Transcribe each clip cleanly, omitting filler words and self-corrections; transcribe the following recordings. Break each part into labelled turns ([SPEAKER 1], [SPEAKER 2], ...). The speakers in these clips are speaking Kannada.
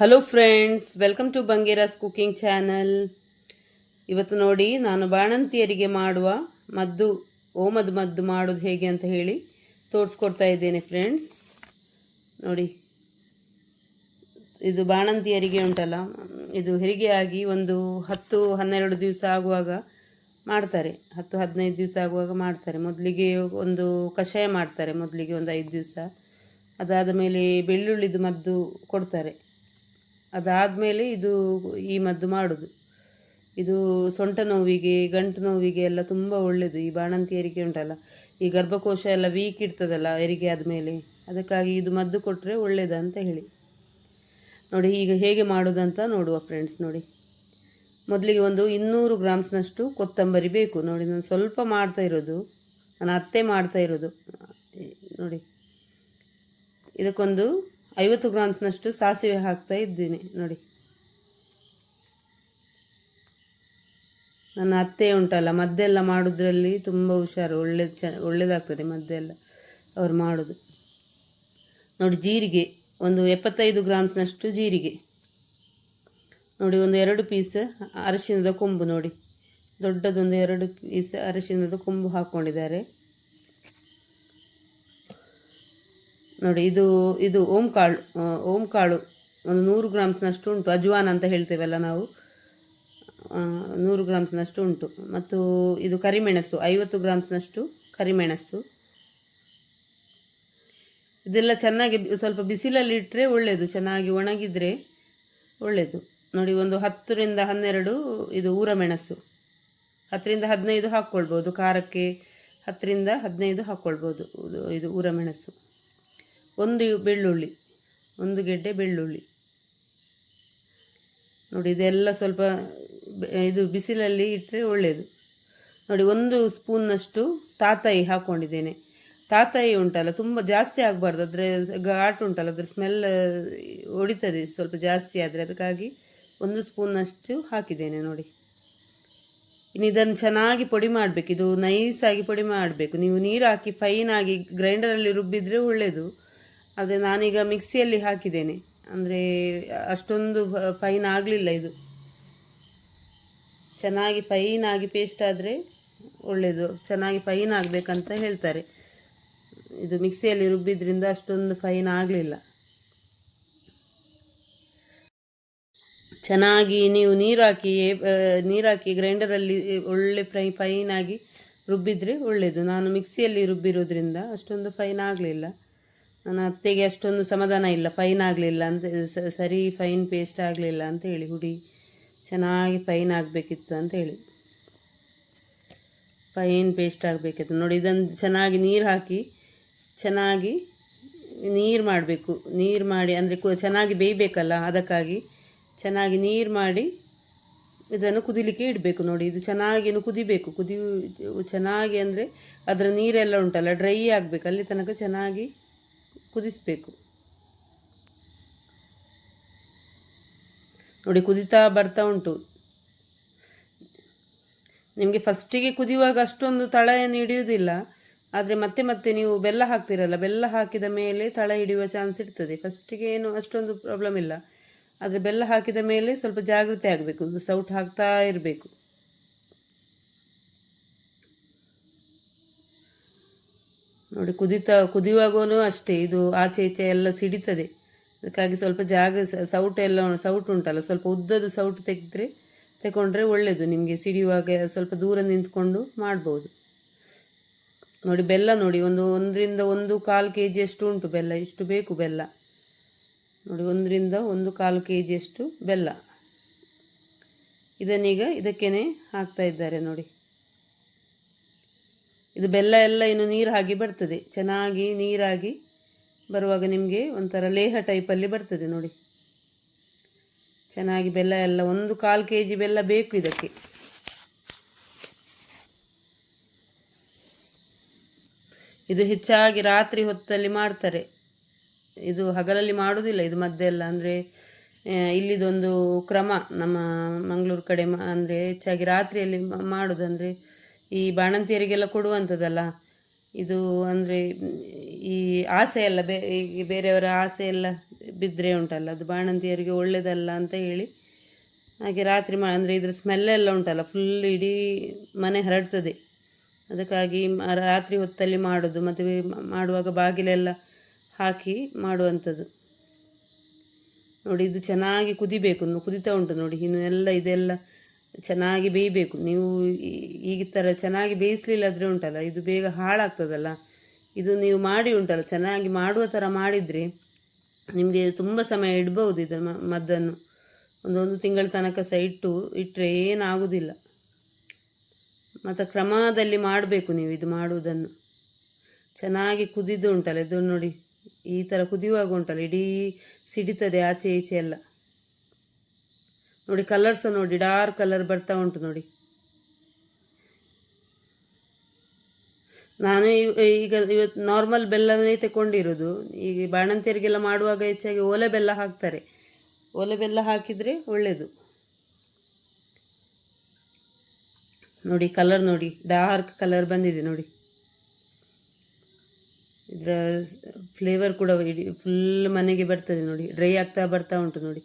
[SPEAKER 1] Hello friends, welcome to Bangera's cooking channel. ಇವತ್ತು ನೋಡಿ, ನಾನು ಬಾಣಂತಿಯರಿಗೆ ಮಾಡುವ ಓಮದ ಮದ್ದು ಮಾಡೋದು ಹೇಗೆ ಅಂತ ಹೇಳಿ ತೋರಿಸ್ಕೊಡ್ತಾ ಇದ್ದೇನೆ ಫ್ರೆಂಡ್ಸ್. ನೋಡಿ, ಇದು ಬಾಣಂತಿಯರಿಗೆ ಉಂಟಲ್ಲ, ಇದು ಹೆರಿಗೆ ಆಗಿ ಒಂದು 10-12 ದಿವಸ ಆಗುವಾಗ ಮಾಡ್ತಾರೆ. 10-15 ದಿವಸ ಆಗುವಾಗ ಮಾಡ್ತಾರೆ. ಮೊದಲಿಗೆ ಒಂದು ಕಷಾಯ ಮಾಡ್ತಾರೆ, ಮೊದಲಿಗೆ ಒಂದು 5 ದಿವಸ. ಅದಾದ ಮೇಲೆ ಬೆಳ್ಳುಳ್ಳಿದು ಮದ್ದು ಕೊಡ್ತಾರೆ. ಅದಾದಮೇಲೆ ಈ ಮದ್ದು ಮಾಡೋದು. ಇದು ಸೊಂಟ ನೋವಿಗೆ, ಗಂಟು ನೋವಿಗೆ ಎಲ್ಲ ತುಂಬ ಒಳ್ಳೆಯದು. ಈ ಬಾಣಂತಿಯರಿಗೆ ಉಂಟಲ್ಲ, ಈ ಗರ್ಭಕೋಶ ಎಲ್ಲ ವೀಕ್ ಇರ್ತದಲ್ಲ ಹೆರಿಗೆ ಆದಮೇಲೆ, ಅದಕ್ಕಾಗಿ ಇದು ಮದ್ದು ಕೊಟ್ಟರೆ ಒಳ್ಳೆಯದಂತ ಹೇಳಿ. ನೋಡಿ, ಈಗ ಹೇಗೆ ಮಾಡೋದಂತ ನೋಡುವ ಫ್ರೆಂಡ್ಸ್. ನೋಡಿ, ಮೊದಲಿಗೆ ಒಂದು 200 ಗ್ರಾಮ್ಸ್ನಷ್ಟು ಕೊತ್ತಂಬರಿ ಬೇಕು. ನೋಡಿ, ನಾನು ಸ್ವಲ್ಪ ಮಾಡ್ತಾ ಇರೋದು, ನನ್ನ ಅತ್ತೆ ಮಾಡ್ತಾ ಇರೋದು. ನೋಡಿ, ಇದಕ್ಕೊಂದು 50 ಗ್ರಾಮ್ಸ್ನಷ್ಟು ಸಾಸಿವೆ ಹಾಕ್ತಾ ಇದ್ದೀನಿ. ನೋಡಿ, ನನ್ನ ಅತ್ತೆ ಉಂಟಲ್ಲ, ಮದ್ದೆಲ್ಲ ಮಾಡೋದ್ರಲ್ಲಿ ತುಂಬ ಹುಷಾರು, ಒಳ್ಳೆಯದಾಗ್ತದೆ ಮದ್ದೆಲ್ಲ ಅವ್ರು ಮಾಡೋದು. ನೋಡಿ, ಜೀರಿಗೆ ಒಂದು 75 ಗ್ರಾಮ್ಸ್ನಷ್ಟು ಜೀರಿಗೆ. ನೋಡಿ, ಒಂದು 2 ಪೀಸ್ ಅರಿಶಿಣದ ಕೊಂಬು. ನೋಡಿ, ದೊಡ್ಡದೊಂದು 2 ಪೀಸ್ ಅರಿಶಿಣದ ಕೊಂಬು ಹಾಕ್ಕೊಂಡಿದ್ದಾರೆ. ನೋಡಿ, ಇದು ಓಂ ಕಾಳು ಒಂದು 100 ಗ್ರಾಮ್ಸ್ನಷ್ಟು ಉಂಟು. ಅಜ್ವಾನ್ ಅಂತ ಹೇಳ್ತೇವಲ್ಲ ನಾವು, 100 ಗ್ರಾಮ್ಸ್ನಷ್ಟು ಉಂಟು. ಮತ್ತು ಇದು ಕರಿಮೆಣಸು 50 ಗ್ರಾಮ್ಸ್ನಷ್ಟು ಕರಿಮೆಣಸು. ಇದೆಲ್ಲ ಚೆನ್ನಾಗಿ ಸ್ವಲ್ಪ ಬಿಸಿಲಲ್ಲಿ ಇಟ್ಟರೆ ಒಳ್ಳೆಯದು, ಚೆನ್ನಾಗಿ ಒಣಗಿದರೆ ಒಳ್ಳೆಯದು. ನೋಡಿ, ಒಂದು 10-12 ಇದು ಊರಮೆಣಸು, 10-15 ಹಾಕ್ಕೊಳ್ಬೋದು. ಖಾರಕ್ಕೆ 10-15 ಹಾಕ್ಕೊಳ್ಬೋದು. ಇದು ಊರಮೆಣಸು. ಒಂದು ಗೆಡ್ಡೆ ಬೆಳ್ಳುಳ್ಳಿ. ನೋಡಿ, ಇದೆಲ್ಲ ಸ್ವಲ್ಪ ಇದು ಬಿಸಿಲಲ್ಲಿ ಇಟ್ಟರೆ ಒಳ್ಳೆಯದು. ನೋಡಿ, 1 ಸ್ಪೂನ್ನಷ್ಟು ತಾತಾಯಿ ಹಾಕ್ಕೊಂಡಿದ್ದೇನೆ. ತಾತಾಯಿ ಉಂಟಲ್ಲ, ತುಂಬ ಜಾಸ್ತಿ ಆಗಬಾರ್ದು, ಅದರ ಘಾಟು ಉಂಟಲ್ಲ, ಅದ್ರ ಸ್ಮೆಲ್ ಹೊಡಿತದೆ ಸ್ವಲ್ಪ ಜಾಸ್ತಿ ಆದರೆ, ಅದಕ್ಕಾಗಿ 1 ಸ್ಪೂನ್ನಷ್ಟು ಹಾಕಿದ್ದೇನೆ. ನೋಡಿ, ಇನ್ನು ಇದನ್ನು ಚೆನ್ನಾಗಿ ಪುಡಿ ಮಾಡಬೇಕು. ಇದು ನೈಸಾಗಿ ಪುಡಿ ಮಾಡಬೇಕು. ನೀವು ನೀರು ಹಾಕಿ ಫೈನಾಗಿ ಗ್ರೈಂಡರಲ್ಲಿ ರುಬ್ಬಿದರೆ ಒಳ್ಳೆಯದು. ಆದರೆ ನಾನೀಗ ಮಿಕ್ಸಿಯಲ್ಲಿ ಹಾಕಿದ್ದೇನೆ, ಅಂದರೆ ಅಷ್ಟೊಂದು ಫೈನ್ ಆಗಲಿಲ್ಲ. ಇದು ಚೆನ್ನಾಗಿ ಫೈನಾಗಿ ಪೇಸ್ಟ್ ಆದರೆ ಒಳ್ಳೆಯದು. ಚೆನ್ನಾಗಿ ಫೈನ್ ಆಗಬೇಕಂತ ಹೇಳ್ತಾರೆ. ಇದು ಮಿಕ್ಸಿಯಲ್ಲಿ ರುಬ್ಬಿದ್ರಿಂದ ಅಷ್ಟೊಂದು ಫೈನ್ ಆಗಲಿಲ್ಲ. ಚೆನ್ನಾಗಿ ನೀವು ನೀರು ಹಾಕಿ ಗ್ರೈಂಡರಲ್ಲಿ ಒಳ್ಳೆ ಫೈನಾಗಿ ರುಬ್ಬಿದರೆ ಒಳ್ಳೆಯದು. ನಾನು ಮಿಕ್ಸಿಯಲ್ಲಿ ರುಬ್ಬಿರೋದ್ರಿಂದ ಅಷ್ಟೊಂದು ಫೈನ್ ಆಗಲಿಲ್ಲ. ನನ್ನ ಅತ್ತೆಗೆ ಅಷ್ಟೊಂದು ಸಮಾಧಾನ ಇಲ್ಲ, ಫೈನ್ ಆಗಲಿಲ್ಲ ಅಂತ, ಸರಿ ಫೈನ್ ಪೇಸ್ಟ್ ಆಗಲಿಲ್ಲ ಅಂತ ಹೇಳಿ, ಹುಡಿ ಚೆನ್ನಾಗಿ ಫೈನ್ ಆಗಬೇಕಿತ್ತು ಅಂತ ಹೇಳಿ, ಫೈನ್ ಪೇಸ್ಟ್ ಆಗಬೇಕಿತ್ತು. ನೋಡಿ, ಇದನ್ನು ಚೆನ್ನಾಗಿ ನೀರು ಹಾಕಿ ಚೆನ್ನಾಗಿ ನೀರು ಮಾಡಬೇಕು. ನೀರು ಮಾಡಿ ಅಂದರೆ ಚೆನ್ನಾಗಿ ಬೇಯಬೇಕಲ್ಲ, ಅದಕ್ಕಾಗಿ ಚೆನ್ನಾಗಿ ನೀರು ಮಾಡಿ ಇದನ್ನು ಕುದಿಲಿಕ್ಕೆ ಇಡಬೇಕು. ನೋಡಿ, ಇದು ಚೆನ್ನಾಗಿ ಕುದಿಬೇಕು. ಚೆನ್ನಾಗಿ ಅಂದರೆ ಅದರ ನೀರೆಲ್ಲ ಉಂಟಲ್ಲ ಡ್ರೈ ಆಗಬೇಕು, ಅಲ್ಲಿ ತನಕ ಚೆನ್ನಾಗಿ ಕುದಿಸಬೇಕು. ನೋಡಿ, ಕುದಿತಾ ಬರ್ತಾ ಉಂಟು. ನಿಮಗೆ ಫಸ್ಟಿಗೆ ಕುದಿಯುವಾಗ ಅಷ್ಟೊಂದು ತಳ ಏನು ಹಿಡಿಯುವುದಿಲ್ಲ, ಆದರೆ ಮತ್ತೆ ನೀವು ಬೆಲ್ಲ ಹಾಕ್ತಿರಲ್ಲ, ಬೆಲ್ಲ ಹಾಕಿದ ಮೇಲೆ ತಳ ಹಿಡಿಯುವ ಚಾನ್ಸ್ ಇರ್ತದೆ. ಫಸ್ಟಿಗೆ ಏನು ಅಷ್ಟೊಂದು ಪ್ರಾಬ್ಲಮ್ ಇಲ್ಲ, ಆದರೆ ಬೆಲ್ಲ ಹಾಕಿದ ಮೇಲೆ ಸ್ವಲ್ಪ ಜಾಗೃತಿ ಆಗಬೇಕು, ಸೌಟ್ ಹಾಕ್ತಾ ಇರಬೇಕು. ನೋಡಿ, ಕುದಿಯುವಾಗೂ ಅಷ್ಟೇ, ಇದು ಆಚೆ ಈಚೆ ಎಲ್ಲ ಸಿಡಿತದೆ. ಅದಕ್ಕಾಗಿ ಸ್ವಲ್ಪ ಸೌಟು ಉಂಟಲ್ಲ, ಸ್ವಲ್ಪ ಉದ್ದದು ಸೌಟು ತಗೊಂಡ್ರೆ ಒಳ್ಳೆಯದು. ನಿಮಗೆ ಸಿಡಿಯುವಾಗ ಸ್ವಲ್ಪ ದೂರ ನಿಂತ್ಕೊಂಡು ಮಾಡ್ಬೋದು. ನೋಡಿ, ಬೆಲ್ಲ ನೋಡಿ, 1-1.25 kg ಅಷ್ಟು ಉಂಟು ಬೆಲ್ಲ. ಇಷ್ಟು ಬೇಕು ಬೆಲ್ಲ. ನೋಡಿ, 1-1.25 kg ಅಷ್ಟು ಬೆಲ್ಲ. ಇದನ್ನೀಗ ಇದಕ್ಕೇನೆ ಹಾಕ್ತಾ ಇದ್ದಾರೆ. ನೋಡಿ, ಇದು ಬೆಲ್ಲ ಎಲ್ಲ ಇನ್ನು ನೀರು ಹಾಕಿ ಬರ್ತದೆ. ಚೆನ್ನಾಗಿ ನೀರಾಗಿ ಬರುವಾಗ ನಿಮಗೆ ಒಂಥರ ಲೇಹ ಟೈಪಲ್ಲಿ ಬರ್ತದೆ. ನೋಡಿ, ಚೆನ್ನಾಗಿ ಬೆಲ್ಲ ಎಲ್ಲ 1/4 kg ಬೆಲ್ಲ ಬೇಕು ಇದಕ್ಕೆ. ಇದು ಹೆಚ್ಚಾಗಿ ರಾತ್ರಿ ಹೊತ್ತಲ್ಲಿ ಮಾಡ್ತಾರೆ, ಇದು ಹಗಲಲ್ಲಿ ಮಾಡೋದಿಲ್ಲ. ಇದು ಮದ್ದೆಲ್ಲ ಅಂದರೆ ಇಲ್ಲಿದೊಂದು ಕ್ರಮ ನಮ್ಮ ಮಂಗಳೂರು ಕಡೆ, ಅಂದರೆ ಹೆಚ್ಚಾಗಿ ರಾತ್ರಿಯಲ್ಲಿ ಮಾಡೋದು. ಅಂದರೆ ಈ ಬಾಣಂತಿಯರಿಗೆಲ್ಲ ಕೊಡುವಂಥದ್ದಲ್ಲ, ಇದು ಅಂದರೆ ಈ ಆಸೆ ಎಲ್ಲ ಈ ಬೇರೆಯವರ ಆಸೆ ಎಲ್ಲ ಬಿದ್ದರೆ ಉಂಟಲ್ಲ, ಅದು ಬಾಣಂತಿಯರಿಗೆ ಒಳ್ಳೆಯದಲ್ಲ ಅಂತ ಹೇಳಿ ಹಾಗೆ ರಾತ್ರಿ ಅಂದರೆ ಇದ್ರ ಸ್ಮೆಲ್ಲೆಲ್ಲ ಉಂಟಲ್ಲ ಫುಲ್ ಇಡೀ ಮನೆ ಹರಡ್ತದೆ. ಅದಕ್ಕಾಗಿ ರಾತ್ರಿ ಹೊತ್ತಲ್ಲಿ ಮಾಡೋದು, ಮತ್ತು ಮಾಡುವಾಗ ಬಾಗಿಲೆಲ್ಲ ಹಾಕಿ ಮಾಡುವಂಥದ್ದು. ನೋಡಿ ಇದು ಚೆನ್ನಾಗಿ ಕುದಿಬೇಕು, ಕುದಿತಾ ಉಂಟು ನೋಡಿ. ಇನ್ನು ಇದೆಲ್ಲ ಚೆನ್ನಾಗಿ ಬೇಯಬೇಕು. ನೀವು ಈ ಥರ ಚೆನ್ನಾಗಿ ಬೇಯಿಸಲಿಲ್ಲಾದರೆ ಉಂಟಲ್ಲ ಇದು ಬೇಗ ಹಾಳಾಗ್ತದಲ್ಲ. ಇದು ನೀವು ಮಾಡಿ ಉಂಟಲ್ಲ ಚೆನ್ನಾಗಿ ಮಾಡುವ ಥರ ಮಾಡಿದರೆ ನಿಮಗೆ ತುಂಬ ಸಮಯ ಇಡ್ಬೋದು. ಇದು ಮದ್ದನ್ನು ಒಂದು ತಿಂಗಳ ತನಕ ಸಹ ಇಟ್ಟರೆ ಏನಾಗೋದಿಲ್ಲ. ಮತ್ತು ಕ್ರಮದಲ್ಲಿ ಮಾಡಬೇಕು ನೀವು ಇದು ಮಾಡುವುದನ್ನು. ಚೆನ್ನಾಗಿ ಕುದಿದು ಉಂಟಲ್ಲ ಇದು ನೋಡಿ, ಈ ಥರ ಕುದಿಯುವಾಗ ಉಂಟಲ್ಲ ಇಡೀ ಸಿಡಿತದೆ ಆಚೆ ಈಚೆ ಎಲ್ಲ. ನೋಡಿ ಕಲರ್ ಸಹ ನೋಡಿ ಡಾರ್ಕ್ ಕಲರ್ ಬರ್ತಾ ಉಂಟು ನೋಡಿ. ನಾನು ಈಗ ಇವತ್ತು ನಾರ್ಮಲ್ ಬೆಲ್ಲವೇ ತಗೊಂಡಿರೋದು. ಈಗ ಬಾಣಂತಿಯರಿಗೆಲ್ಲ ಮಾಡುವಾಗ ಹೆಚ್ಚಾಗಿ ಓಲೆ ಬೆಲ್ಲ ಹಾಕ್ತಾರೆ. ಓಲೆ ಬೆಲ್ಲ ಹಾಕಿದರೆ ಒಳ್ಳೆಯದು. ನೋಡಿ ಕಲರ್ ನೋಡಿ ಡಾರ್ಕ್ ಕಲರ್ ಬಂದಿದೆ ನೋಡಿ. ಇದರ ಫ್ಲೇವರ್ ಕೂಡ ಇಡೀ ಫುಲ್ ಮನೆಗೆ ಬರ್ತದೆ ನೋಡಿ. ಡ್ರೈ ಆಗ್ತಾ ಬರ್ತಾ ಉಂಟು ನೋಡಿ,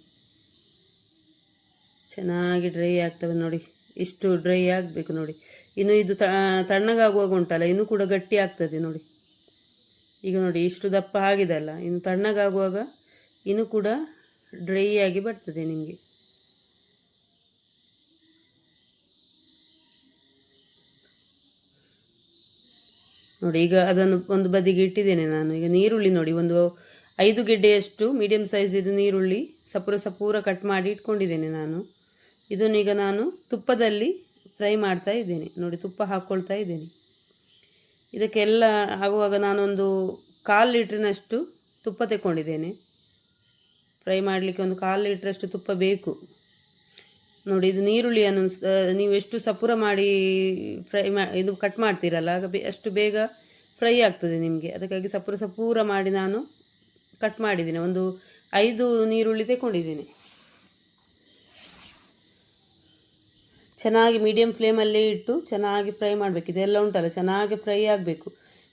[SPEAKER 1] ಚೆನ್ನಾಗಿ ಡ್ರೈ ಆಗ್ತವೆ ನೋಡಿ. ಇಷ್ಟು ಡ್ರೈ ಆಗಬೇಕು ನೋಡಿ. ಇನ್ನು ಇದು ತಣ್ಣಗಾಗುವಾಗ ಉಂಟಲ್ಲ ಇನ್ನೂ ಕೂಡ ಗಟ್ಟಿ ಆಗ್ತದೆ ನೋಡಿ. ಈಗ ನೋಡಿ ಇಷ್ಟು ದಪ್ಪ ಆಗಿದೆಲ್ಲ, ಇನ್ನು ತಣ್ಣಗಾಗುವಾಗ ಇನ್ನೂ ಕೂಡ ಡ್ರೈ ಆಗಿ ಬರ್ತದೆ ನಿಮಗೆ. ನೋಡಿ ಈಗ ಅದನ್ನು ಒಂದು ಬದಿಗೆ ಇಟ್ಟಿದ್ದೇನೆ ನಾನು. ಈಗ ನೀರುಳ್ಳಿ ನೋಡಿ, ಒಂದು 5 ಗೆಡ್ಡೆಯಷ್ಟು ಮೀಡಿಯಮ್ ಸೈಜ್ ಇದು ನೀರುಳ್ಳಿ ಸಪೂರ ಕಟ್ ಮಾಡಿ ಇಟ್ಕೊಂಡಿದ್ದೇನೆ ನಾನು. ಇದನ್ನೀಗ ನಾನು ತುಪ್ಪದಲ್ಲಿ ಫ್ರೈ ಮಾಡ್ತಾ ಇದ್ದೇನೆ ನೋಡಿ. ತುಪ್ಪ ಹಾಕ್ಕೊಳ್ತಾ ಇದ್ದೇನೆ. ಇದಕ್ಕೆಲ್ಲ ಆಗುವಾಗ ನಾನೊಂದು 1/4 ಲೀಟ್ರಿನಷ್ಟು ತುಪ್ಪ ತೆಕ್ಕೊಂಡಿದ್ದೇನೆ. ಫ್ರೈ ಮಾಡಲಿಕ್ಕೆ ಒಂದು 1/4 ಲೀಟ್ರಷ್ಟು ತುಪ್ಪ ಬೇಕು ನೋಡಿ. ಇದು ನೀರುಳ್ಳಿಯನ್ನು ನೀವು ಎಷ್ಟು ಸಪೂರ ಮಾಡಿ ಇದು ಕಟ್ ಮಾಡ್ತೀರಲ್ಲ ಆಗ ಅಷ್ಟು ಬೇಗ ಫ್ರೈ ಆಗ್ತದೆ ನಿಮಗೆ. ಅದಕ್ಕಾಗಿ ಸಪೂರ ಮಾಡಿ ನಾನು ಕಟ್ ಮಾಡಿದ್ದೇನೆ. ಒಂದು 5 ನೀರುಳ್ಳಿ ತೆಕ್ಕೊಂಡಿದ್ದೇನೆ. ಚೆನ್ನಾಗಿ ಮೀಡಿಯಮ್ ಫ್ಲೇಮಲ್ಲೇ ಇಟ್ಟು ಚೆನ್ನಾಗಿ ಫ್ರೈ ಮಾಡಬೇಕು. ಇದೆಲ್ಲ ಉಂಟಲ್ಲ ಚೆನ್ನಾಗಿ ಫ್ರೈ ಆಗಬೇಕು,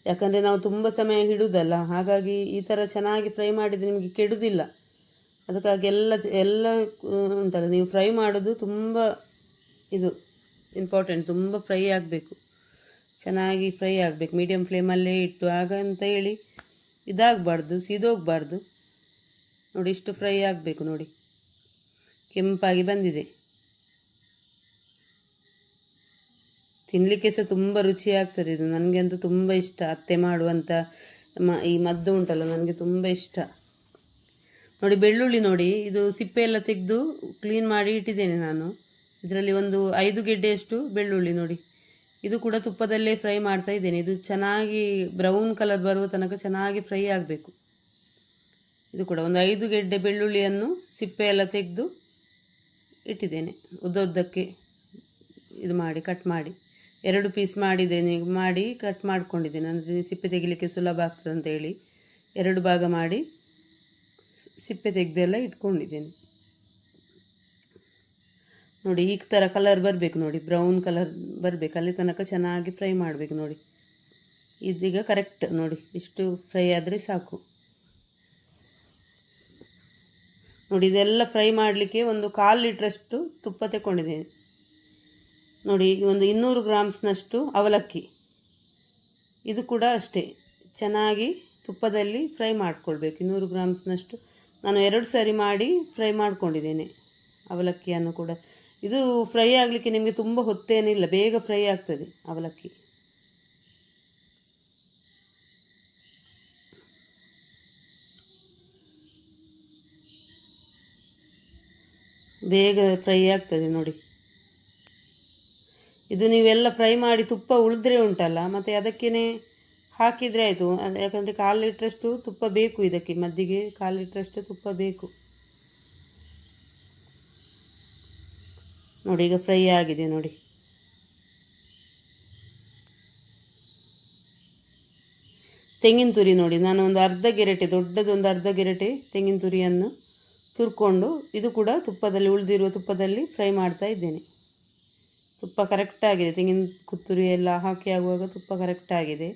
[SPEAKER 1] ಯಾಕಂದರೆ ನಾವು ತುಂಬ ಸಮಯ ಇಡುವುದಲ್ಲ. ಹಾಗಾಗಿ ಈ ಥರ ಚೆನ್ನಾಗಿ ಫ್ರೈ ಮಾಡಿದರೆ ನಿಮಗೆ ಕೆಡುವುದಿಲ್ಲ. ಅದಕ್ಕಾಗಿ ಎಲ್ಲ ಉಂಟಲ್ಲ ನೀವು ಫ್ರೈ ಮಾಡೋದು ತುಂಬ ಇದು ಇಂಪಾರ್ಟೆಂಟ್. ತುಂಬ ಫ್ರೈ ಆಗಬೇಕು, ಚೆನ್ನಾಗಿ ಫ್ರೈ ಆಗಬೇಕು ಮೀಡಿಯಮ್ ಫ್ಲೇಮಲ್ಲೇ ಇಟ್ಟು. ಆಗ ಅಂತ ಹೇಳಿ ಇದಾಗಬಾರ್ದು, ಸೀದೋಗಬಾರ್ದು ನೋಡಿ. ಇಷ್ಟು ಫ್ರೈ ಆಗಬೇಕು ನೋಡಿ. ಕೆಂಪಾಗಿ ಬಂದಿದೆ. ತಿನ್ನಲಿಕ್ಕೆ ಸಹ ತುಂಬ ರುಚಿಯಾಗ್ತದೆ ಇದು. ನನಗಂತೂ ತುಂಬ ಇಷ್ಟ. ಅತ್ತೆ ಮಾಡುವಂಥ ಈ ಮದ್ದು ಉಂಟಲ್ಲ ನನಗೆ ತುಂಬ ಇಷ್ಟ ನೋಡಿ. ಬೆಳ್ಳುಳ್ಳಿ ನೋಡಿ, ಇದು ಸಿಪ್ಪೆ ಎಲ್ಲ ತೆಗೆದು ಕ್ಲೀನ್ ಮಾಡಿ ಇಟ್ಟಿದ್ದೇನೆ ನಾನು. ಇದರಲ್ಲಿ ಒಂದು 5 ಗೆಡ್ಡೆಯಷ್ಟು ಬೆಳ್ಳುಳ್ಳಿ ನೋಡಿ. ಇದು ಕೂಡ ತುಪ್ಪದಲ್ಲೇ ಫ್ರೈ ಮಾಡ್ತಾ ಇದ್ದೇನೆ. ಇದು ಚೆನ್ನಾಗಿ ಬ್ರೌನ್ ಕಲರ್ ಬರುವ ತನಕ ಚೆನ್ನಾಗಿ ಫ್ರೈ ಆಗಬೇಕು. ಇದು ಕೂಡ ಒಂದು 5 ಗೆಡ್ಡೆ ಬೆಳ್ಳುಳ್ಳಿಯನ್ನು ಸಿಪ್ಪೆ ಎಲ್ಲ ತೆಗೆದು ಇಟ್ಟಿದ್ದೇನೆ. ಉದ್ದಕ್ಕೆ ಇದು ಮಾಡಿ ಕಟ್ ಮಾಡಿ 2 ಪೀಸ್ ಮಾಡಿ ಕಟ್ ಮಾಡ್ಕೊಂಡಿದ್ದೇನೆ. ಅಂದರೆ ಸಿಪ್ಪೆ ತೆಗಿಲಿಕ್ಕೆ ಸುಲಭ ಆಗ್ತದೆ ಅಂತೇಳಿ 2 ಭಾಗ ಮಾಡಿ ಸಿಪ್ಪೆ ತೆಗೆದೆಲ್ಲ ಇಟ್ಕೊಂಡಿದ್ದೇನೆ ನೋಡಿ. ಈ ಥರ ಕಲರ್ ಬರಬೇಕು ನೋಡಿ, ಬ್ರೌನ್ ಕಲರ್ ಬರಬೇಕು. ಅಲ್ಲಿ ತನಕ ಚೆನ್ನಾಗಿ ಫ್ರೈ ಮಾಡಬೇಕು ನೋಡಿ. ಇದೀಗ ಕರೆಕ್ಟ್ ನೋಡಿ, ಇಷ್ಟು ಫ್ರೈ ಆದರೆ ಸಾಕು ನೋಡಿ. ಇದೆಲ್ಲ ಫ್ರೈ ಮಾಡಲಿಕ್ಕೆ ಒಂದು 1/4 ಲೀಟ್ರಷ್ಟು ತುಪ್ಪ ತಗೊಂಡಿದ್ದೇನೆ ನೋಡಿ. ಒಂದು 200 ಗ್ರಾಮ್ಸ್ನಷ್ಟು ಅವಲಕ್ಕಿ, ಇದು ಕೂಡ ಅಷ್ಟೇ ಚೆನ್ನಾಗಿ ತುಪ್ಪದಲ್ಲಿ ಫ್ರೈ ಮಾಡಿಕೊಳ್ಬೇಕು. 200 ಗ್ರಾಮ್ಸ್ನಷ್ಟು ನಾನು 2 ಸಾರಿ ಮಾಡಿ ಫ್ರೈ ಮಾಡ್ಕೊಂಡಿದ್ದೇನೆ ಅವಲಕ್ಕಿಯನ್ನು ಕೂಡ. ಇದು ಫ್ರೈ ಆಗಲಿಕ್ಕೆ ನಿಮಗೆ ತುಂಬ ಹೊತ್ತೇನಿಲ್ಲ, ಬೇಗ ಫ್ರೈ ಆಗ್ತದೆ ಅವಲಕ್ಕಿ. ಬೇಗ ಫ್ರೈ ಆಗ್ತದೆ ನೋಡಿ. ಇದು ನೀವೆಲ್ಲ ಫ್ರೈ ಮಾಡಿ ತುಪ್ಪ ಉಳಿದ್ರೆ ಉಂಟಲ್ಲ ಮತ್ತು ಅದಕ್ಕೇ ಹಾಕಿದರೆ ಆಯಿತು. ಯಾಕಂದರೆ 1/4 ಲೀಟ್ರಷ್ಟು ತುಪ್ಪ ಬೇಕು ಇದಕ್ಕೆ, ಮದ್ದಿಗೆ 1/4 ಲೀಟ್ರಷ್ಟು ತುಪ್ಪ ಬೇಕು ನೋಡಿ. ಈಗ ಫ್ರೈ ಆಗಿದೆ ನೋಡಿ. ತೆಂಗಿನ ತುರಿ ನೋಡಿ, ನಾನು ಒಂದು ಅರ್ಧ ಗೆರಟೆ, ದೊಡ್ಡದೊಂದು ಅರ್ಧ ಗೆರಟೆ ತೆಂಗಿನ ತುರಿಯನ್ನು ತುರ್ಕೊಂಡು ಇದು ಕೂಡ ತುಪ್ಪದಲ್ಲಿ ಉಳಿದಿರುವ ತುಪ್ಪದಲ್ಲಿ ಫ್ರೈ ಮಾಡ್ತಾ ಇದ್ದೇನೆ. ತುಪ್ಪ ಕರೆಕ್ಟಾಗಿದೆ, ತೆಂಗಿನ ತುರಿ ಎಲ್ಲ ಹಾಕಿ ಆಗುವಾಗ ತುಪ್ಪ ಕರೆಕ್ಟಾಗಿದೆ.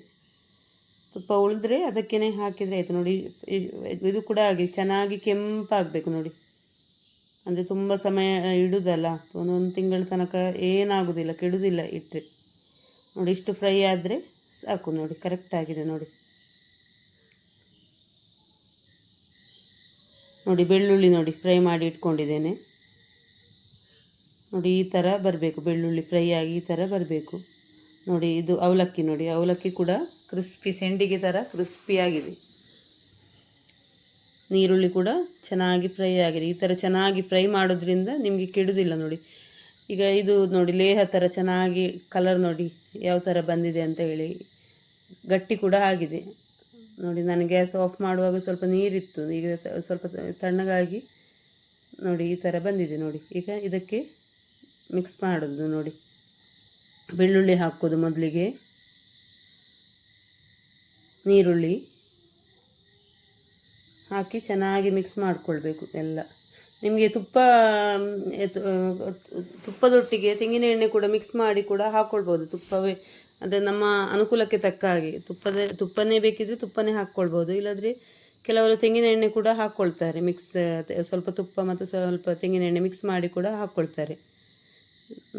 [SPEAKER 1] ತುಪ್ಪ ಉಳಿದ್ರೆ ಅದಕ್ಕೇ ಹಾಕಿದರೆ ಆಯಿತು ನೋಡಿ. ಇದು ಕೂಡ ಹಾಗೆ ಚೆನ್ನಾಗಿ ಕೆಂಪಾಗಬೇಕು ನೋಡಿ. ಅಂದರೆ ತುಂಬ ಸಮಯ ಇಡುವುದಲ್ಲ, ಒಂದೊಂದು ತಿಂಗಳ ತನಕ ಏನಾಗೋದಿಲ್ಲ, ಕೆಡುವುದಿಲ್ಲ ಇಟ್ಟರೆ ನೋಡಿ. ಇಷ್ಟು ಫ್ರೈ ಆದರೆ ಸಾಕು ನೋಡಿ, ಕರೆಕ್ಟಾಗಿದೆ ನೋಡಿ. ನೋಡಿ ಬೆಳ್ಳುಳ್ಳಿ ನೋಡಿ ಫ್ರೈ ಮಾಡಿ ಇಟ್ಕೊಂಡಿದ್ದೇನೆ ನೋಡಿ. ಈ ಥರ ಬರಬೇಕು, ಬೆಳ್ಳುಳ್ಳಿ ಫ್ರೈ ಆಗಿ ಈ ಥರ ಬರಬೇಕು ನೋಡಿ. ಇದು ಅವಲಕ್ಕಿ ನೋಡಿ, ಅವಲಕ್ಕಿ ಕೂಡ ಕ್ರಿಸ್ಪಿ ಸೆಂಡಿಗೆ ಥರ ಕ್ರಿಸ್ಪಿಯಾಗಿದೆ. ನೀರುಳ್ಳಿ ಕೂಡ ಚೆನ್ನಾಗಿ ಫ್ರೈ ಆಗಿದೆ. ಈ ಥರ ಚೆನ್ನಾಗಿ ಫ್ರೈ ಮಾಡೋದ್ರಿಂದ ನಿಮಗೆ ಕೆಡುವುದಿಲ್ಲ ನೋಡಿ. ಈಗ ಇದು ನೋಡಿ ಲೇಹ ಥರ ಚೆನ್ನಾಗಿ ಕಲರ್ ನೋಡಿ ಯಾವ ಥರ ಬಂದಿದೆ ಅಂತ ಹೇಳಿ. ಗಟ್ಟಿ ಕೂಡ ಆಗಿದೆ ನೋಡಿ. ನಾನು ಗ್ಯಾಸ್ ಆಫ್ ಮಾಡುವಾಗ ಸ್ವಲ್ಪ ನೀರಿತ್ತು, ಈಗ ಸ್ವಲ್ಪ ತಣ್ಣಗಾಗಿ ನೋಡಿ ಈ ಥರ ಬಂದಿದೆ ನೋಡಿ. ಈಗ ಇದಕ್ಕೆ ಮಿಕ್ಸ್ ಮಾಡೋದು ನೋಡಿ. ಬೆಳ್ಳುಳ್ಳಿ ಹಾಕೋದು ಮೊದಲಿಗೆ, ನೀರುಳ್ಳಿ ಹಾಕಿ ಚೆನ್ನಾಗಿ ಮಿಕ್ಸ್ ಮಾಡಿಕೊಳ್ಬೇಕು ಎಲ್ಲ. ನಿಮಗೆ ತುಪ್ಪದೊಟ್ಟಿಗೆ ತೆಂಗಿನ ಎಣ್ಣೆ ಕೂಡ ಮಿಕ್ಸ್ ಮಾಡಿ ಕೂಡ ಹಾಕ್ಕೊಳ್ಬೋದು. ತುಪ್ಪವೇ ಅಂದರೆ ನಮ್ಮ ಅನುಕೂಲಕ್ಕೆ ತಕ್ಕ ಹಾಗೆ ತುಪ್ಪನೇ ಬೇಕಿದ್ರೆ ತುಪ್ಪನೇ ಹಾಕ್ಕೊಳ್ಬೋದು. ಇಲ್ಲಾಂದರೆ ಕೆಲವರು ತೆಂಗಿನ ಎಣ್ಣೆ ಕೂಡ ಹಾಕ್ಕೊಳ್ತಾರೆ. ಸ್ವಲ್ಪ ತುಪ್ಪ ಮತ್ತು ಸ್ವಲ್ಪ ತೆಂಗಿನ ಎಣ್ಣೆ ಮಿಕ್ಸ್ ಮಾಡಿ ಕೂಡ ಹಾಕ್ಕೊಳ್ತಾರೆ.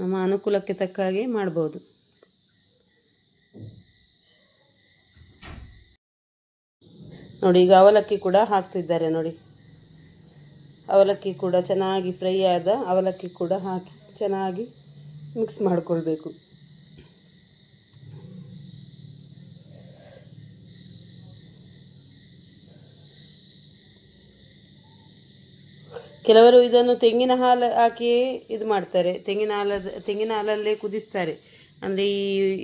[SPEAKER 1] ನಮ್ಮ ಅನುಕೂಲಕ್ಕೆ ತಕ್ಕ ಹಾಗೆ ಮಾಡ್ಬೋದು. ನೋಡಿ ಈಗ ಅವಲಕ್ಕಿ ಕೂಡ ಹಾಕ್ತಿದ್ದಾರೆ ನೋಡಿ. ಅವಲಕ್ಕಿ ಕೂಡ ಚೆನ್ನಾಗಿ ಫ್ರೈ ಆದ ಅವಲಕ್ಕಿ ಕೂಡ ಹಾಕಿ ಚೆನ್ನಾಗಿ ಮಿಕ್ಸ್ ಮಾಡಿಕೊಳ್ಬೇಕು. ಕೆಲವರು ಇದನ್ನು ತೆಂಗಿನ ಹಾಲು ಹಾಕಿಯೇ ಇದು ಮಾಡ್ತಾರೆ. ತೆಂಗಿನ ಹಾಲಲ್ಲೇ ಕುದಿಸ್ತಾರೆ. ಅಂದರೆ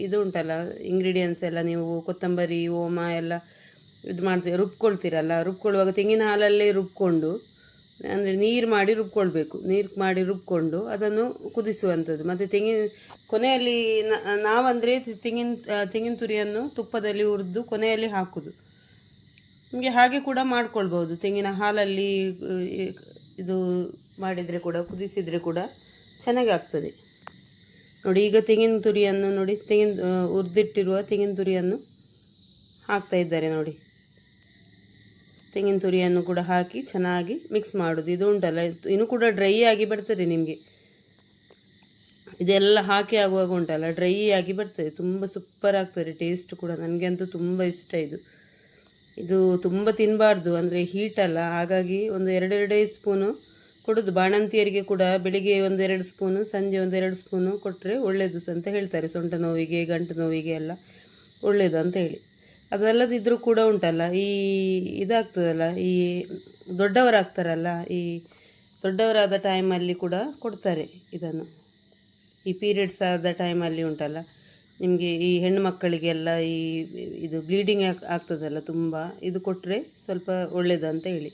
[SPEAKER 1] ಇದು ಉಂಟಲ್ಲ ಇಂಗ್ರೀಡಿಯೆಂಟ್ಸ್ ಎಲ್ಲ, ನೀವು ಕೊತ್ತಂಬರಿ ಓಮ ಎಲ್ಲ ಇದು ಮಾಡ್ತೀವಿ, ರುಬ್ಕೊಳ್ತೀರಲ್ಲ, ರುಬ್ಕೊಳ್ಳುವಾಗ ತೆಂಗಿನ ಹಾಲಲ್ಲೇ ರುಬ್ಕೊಂಡು, ಅಂದರೆ ನೀರು ಮಾಡಿ ರುಬ್ಕೊಂಡು ಅದನ್ನು ಕುದಿಸುವಂಥದ್ದು. ಮತ್ತು ಕೊನೆಯಲ್ಲಿ ನಾವಂದರೆ ತೆಂಗಿನ ತುರಿಯನ್ನು ತುಪ್ಪದಲ್ಲಿ ಹುರಿದು ಕೊನೆಯಲ್ಲಿ ಹಾಕೋದು. ನಿಮಗೆ ಹಾಗೆ ಕೂಡ ಮಾಡ್ಕೊಳ್ಬೋದು. ತೆಂಗಿನ ಹಾಲಲ್ಲಿ ಇದು ಮಾಡಿದರೆ ಕೂಡ, ಕುದಿಸಿದರೆ ಕೂಡ ಚೆನ್ನಾಗಿ ಆಗ್ತದೆ ನೋಡಿ. ಈಗ ತೆಂಗಿನ ತುರಿಯನ್ನು ನೋಡಿ, ಹುರಿದಿಟ್ಟಿರುವ ತೆಂಗಿನ ತುರಿಯನ್ನು ಹಾಕ್ತಾ ಇದ್ದಾರೆ ನೋಡಿ. ತೆಂಗಿನ ತುರಿಯನ್ನು ಕೂಡ ಹಾಕಿ ಚೆನ್ನಾಗಿ ಮಿಕ್ಸ್ ಮಾಡೋದು. ಇದು ಉಂಟಲ್ಲ, ಇನ್ನೂ ಕೂಡ ಡ್ರೈ ಆಗಿ ಬರ್ತದೆ ನಿಮಗೆ. ಇದೆಲ್ಲ ಹಾಕಿ ಆಗುವಾಗ ಉಂಟಲ್ಲ ಡ್ರೈ ಆಗಿ ಬರ್ತದೆ, ತುಂಬ ಸೂಪರ್ ಆಗ್ತದೆ. ಟೇಸ್ಟ್ ಕೂಡ ನನಗೆ ಅಂತೂ ತುಂಬ ಇಷ್ಟ. ಇದು ತುಂಬ ತಿನ್ನಬಾರ್ದು, ಅಂದರೆ ಹೀಟಲ್ಲ. ಹಾಗಾಗಿ ಒಂದು 2 ಸ್ಪೂನು ಕೊಡೋದು. ಬಾಣಂತಿಯರಿಗೆ ಕೂಡ ಬೆಳಿಗ್ಗೆ 1-2 ಸ್ಪೂನು, ಸಂಜೆ 1-2 ಸ್ಪೂನು ಕೊಟ್ಟರೆ ಒಳ್ಳೆಯದು ಅಂತ ಹೇಳ್ತಾರೆ. ಸೊಂಟ ನೋವಿಗೆ, ಗಂಟು ನೋವಿಗೆ ಎಲ್ಲ ಒಳ್ಳೆಯದು ಅಂತ ಹೇಳಿ. ಅದಲ್ಲದಿದ್ದರೂ ಕೂಡ ಉಂಟಲ್ಲ, ಇದಾಗ್ತದಲ್ಲ, ದೊಡ್ಡವರಾಗ್ತಾರಲ್ಲ, ದೊಡ್ಡವರಾದ ಟೈಮಲ್ಲಿ ಕೂಡ ಕೊಡ್ತಾರೆ ಇದನ್ನು. ಈ ಪೀರಿಯಡ್ಸ್ ಆದ ಟೈಮಲ್ಲಿ ಉಂಟಲ್ಲ, ನಿಮಗೆ ಈ ಹೆಣ್ಣು ಮಕ್ಕಳಿಗೆಲ್ಲ ಇದು ಬ್ಲೀಡಿಂಗ್ ಆಗ್ತದಲ್ಲ ತುಂಬ, ಇದು ಕೊಟ್ಟರೆ ಸ್ವಲ್ಪ ಒಳ್ಳೆಯದು ಅಂತ ಹೇಳಿ.